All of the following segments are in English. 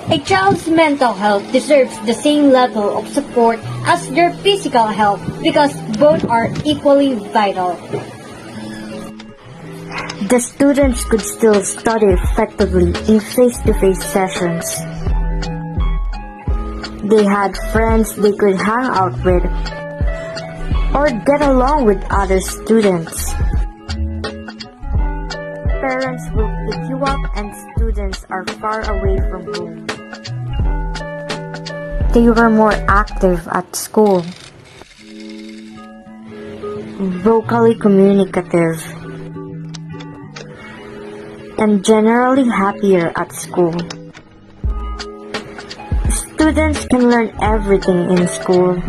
A child's mental health deserves the same level of support as their physical health because both are equally vital. The students could still study effectively in face-to-face sessions. They had friends they could hang out with or get along with other students. Parents will pick you up and students are far away from home. They were more active at school, vocally communicative, and generally happier at school. Students can learn everything in school.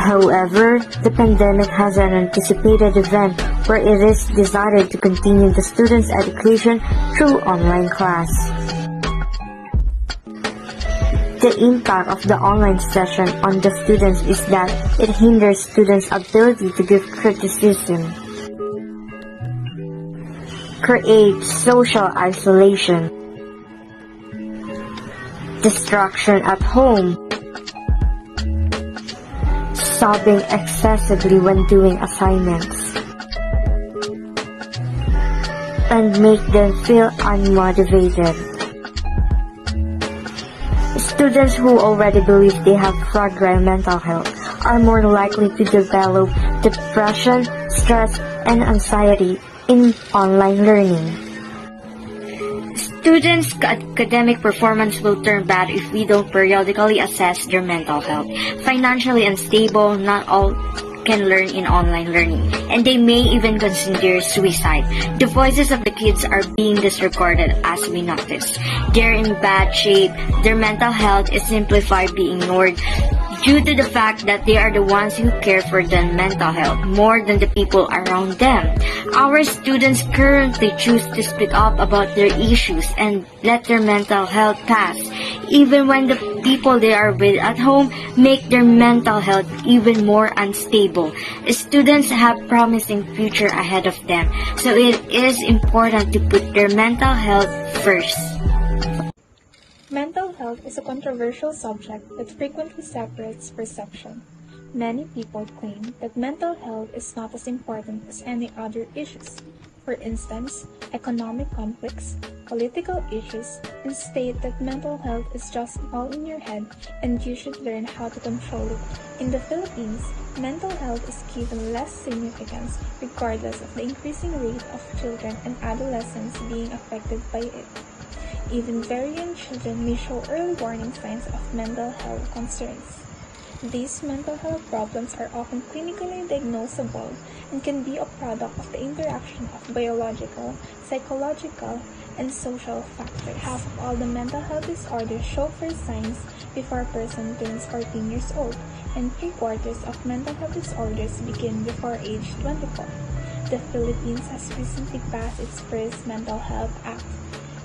However, the pandemic has an anticipated event where it is decided to continue the students' education through online class. The impact of the online session on the students is that it hinders students' ability to give criticism, creates social isolation, distraction at home, sobbing excessively when doing assignments, and make them feel unmotivated. Students who already believe they have fragile mental health are more likely to develop depression, stress, and anxiety in online learning. Students' academic performance will turn bad if we don't periodically assess their mental health. Financially unstable, not all can learn in online learning, and they may even consider suicide. The voices of the kids are being disregarded as we notice. They're in bad shape, their mental health is simplified being ignored due to the fact that they are the ones who care for their mental health more than the people around them. Our students currently choose to speak up about their issues and let their mental health pass, even when the people they are with at home make their mental health even more unstable. Students have promising future ahead of them, so it is important to put their mental health first. Mental health is a controversial subject that frequently separates perception. Many people claim that mental health is not as important as any other issues. For instance, economic conflicts, political issues, and state that mental health is just all in your head and you should learn how to control it. In the Philippines, mental health is given less significance regardless of the increasing rate of children and adolescents being affected by it. Even very young children may show early warning signs of mental health concerns. These mental health problems are often clinically diagnosable and can be a product of the interaction of biological, psychological, and social factors. Half of all the mental health disorders show first signs before a person turns 14 years old, and 3/4 of mental health disorders begin before age 24. The Philippines has recently passed its first Mental Health Act.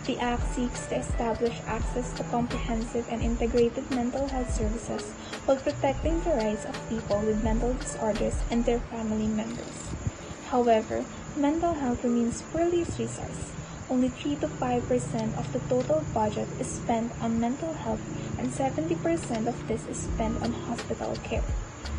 The Act seeks to establish access to comprehensive and integrated mental health services while protecting the rights of people with mental disorders and their family members. However, mental health remains poorly resourced. Only 3 to 5% of the total budget is spent on mental health, and 70% of this is spent on hospital care.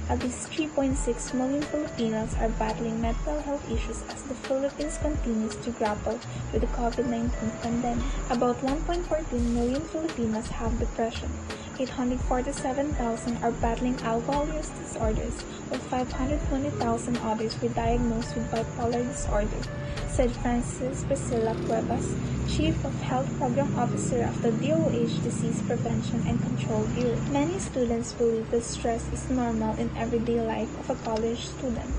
At least 3.6 million Filipinos are battling mental health issues as the Philippines continues to grapple with the COVID-19 pandemic. About 1.14 million Filipinos have depression. 847,000 are battling alcohol use disorders, while 520,000 others were diagnosed with bipolar disorder, said Francis Priscilla Cuevas, Chief of Health Program Officer of the DOH Disease Prevention and Control Bureau. Many students believe that stress is normal in everyday life of a college student.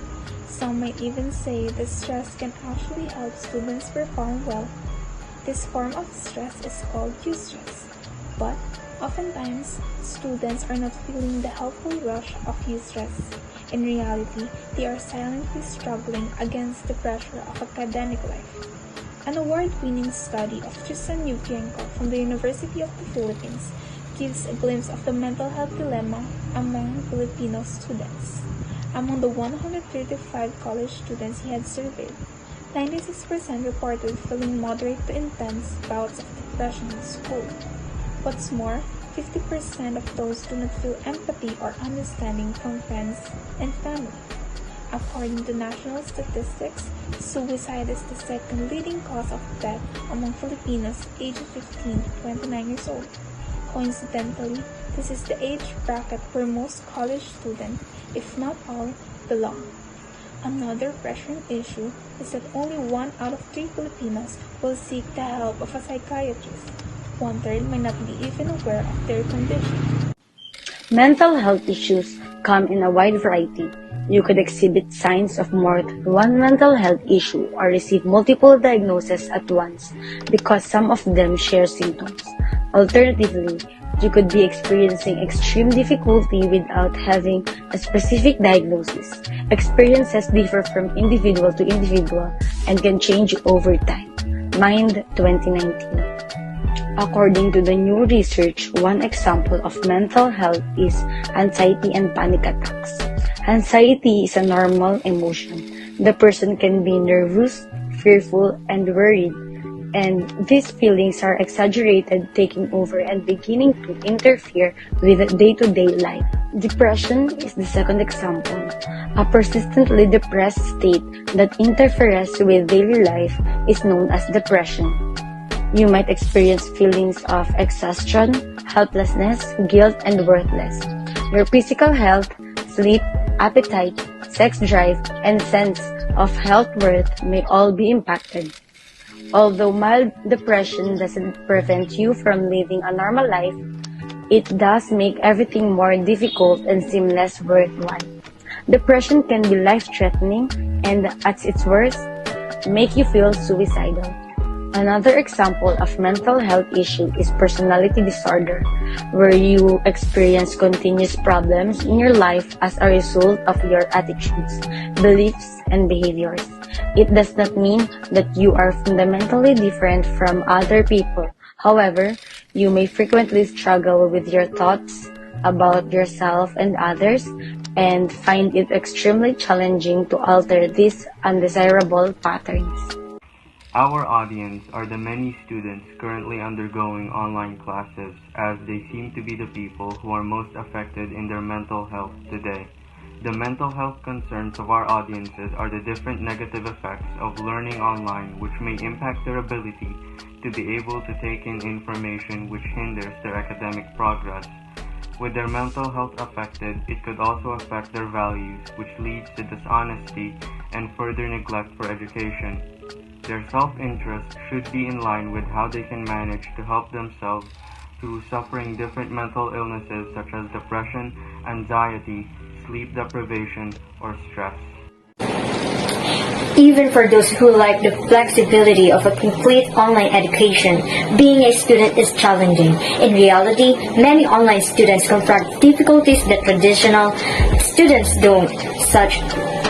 Some might even say that stress can actually help students perform well. This form of stress is called eustress, but oftentimes, students are not feeling the helpful rush of eustress. In reality, they are silently struggling against the pressure of academic life. An award-winning study of Tristan Yuvchenko from the University of the Philippines gives a glimpse of the mental health dilemma among Filipino students. Among the 135 college students he had surveyed, 96% reported feeling moderate to intense bouts of depression in school. What's more, 50% of those do not feel empathy or understanding from friends and family. According to national statistics, suicide is the second leading cause of death among Filipinos aged 15 to 29 years old. Coincidentally, this is the age bracket where most college students, if not all, belong. Another pressing issue is that only 1 out of 3 Filipinos will seek the help of a psychiatrist. 1/3 may not be even aware of their condition. Mental health issues come in a wide variety. You could exhibit signs of more than one mental health issue or receive multiple diagnoses at once because some of them share symptoms. Alternatively, you could be experiencing extreme difficulty without having a specific diagnosis. Experiences differ from individual to individual and can change over time. Mind 2019. According to the new research, one example of mental health is anxiety and panic attacks. Anxiety is a normal emotion. The person can be nervous, fearful, and worried, and these feelings are exaggerated, taking over and beginning to interfere with day-to-day life. Depression is the second example. A persistently depressed state that interferes with daily life is known as depression. You might experience feelings of exhaustion, helplessness, guilt, and worthless. Your physical health, sleep, appetite, sex drive, and sense of self-worth may all be impacted. Although mild depression doesn't prevent you from living a normal life, it does make everything more difficult and seem less worthwhile. Depression can be life-threatening and, at its worst, make you feel suicidal. Another example of mental health issue is personality disorder, where you experience continuous problems in your life as a result of your attitudes, beliefs, and behaviors. It does not mean that you are fundamentally different from other people. However, you may frequently struggle with your thoughts about yourself and others and find it extremely challenging to alter these undesirable patterns. Our audience are the many students currently undergoing online classes, as they seem to be the people who are most affected in their mental health today. The mental health concerns of our audiences are the different negative effects of learning online, which may impact their ability to be able to take in information, which hinders their academic progress. With their mental health affected, it could also affect their values, which leads to dishonesty and further neglect for education. Their self-interest should be in line with how they can manage to help themselves through suffering different mental illnesses such as depression, anxiety, sleep deprivation, or stress. Even for those who like the flexibility of a complete online education, being a student is challenging. In reality, many online students confront difficulties that traditional students don't, such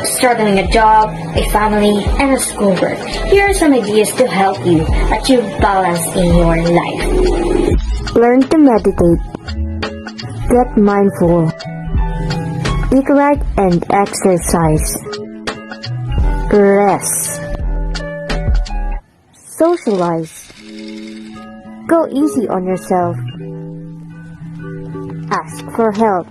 struggling a job, a family, and a schoolwork. Here are some ideas to help you achieve balance in your life. Learn to meditate. Get mindful. Eat right and exercise. Rest. Socialize. Go easy on yourself. Ask for help.